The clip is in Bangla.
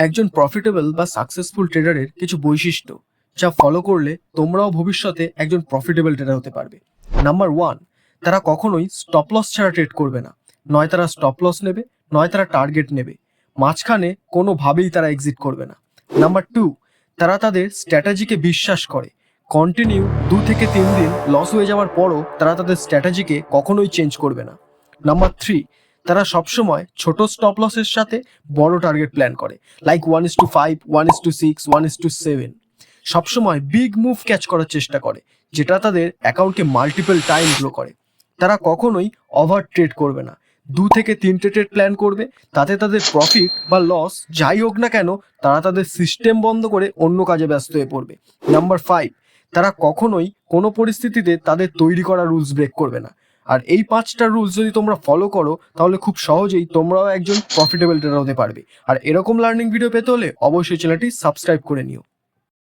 একজন প্রফিটেবল বা সাকসেসফুল ট্রেডারের কিছু বৈশিষ্ট্য যা ফলো করলে তোমরাও ভবিষ্যতে একজন প্রফিটেবল ট্রেডার হতে পারবে। নাম্বার 1, তারা কখনোই স্টপ লস ছাড়া ট্রেড করবে না। নয় তারা স্টপ লস নেবে, নয় তারা টার্গেট নেবে। মাঝখানে কোনোভাবেই তারা এক্সিট করবে না। নাম্বার 2, তারা তাদের স্ট্র্যাটেজিকে বিশ্বাস করে। কন্টিনিউ 2 থেকে 3 দিন লস হয়ে যাওয়ার পরও তারা তাদের স্ট্র্যাটেজিকে কখনোই চেঞ্জ করবে না। নাম্বার 3, তারা সবসময় ছোট স্টপ লসের সাথে বড় টার্গেট প্ল্যান করে, লাইক 1:5, 1:6, 1:7। সবসময় বিগ মুভ ক্যাচ করার চেষ্টা করে, যেটা তাদের অ্যাকাউন্টকে মাল্টিপল টাইম গ্রো করে। তারা কখনোই ওভার ট্রেড করবে না। 2 থেকে 3টে ট্রেড প্ল্যান করবে, তাতে তাদের প্রফিট বা লস যাই হোক না কেন তারা তাদের সিস্টেম বন্ধ করে অন্য কাজে ব্যস্ত হয়ে পড়বে। নাম্বার 5, তারা কখনোই কোনো পরিস্থিতিতে তাদের তৈরি করা রুলস ব্রেক করবে না। আর এই 5টা রুলস যদি তোমরা ফলো করো তাহলে খুব সহজেই তোমরাও একজন প্রফিটেবল ট্রেডার হতে পারবে। আর এরকম লার্নিং ভিডিও পেতে হলে অবশ্যই চ্যানেলটি সাবস্ক্রাইব করে নিও।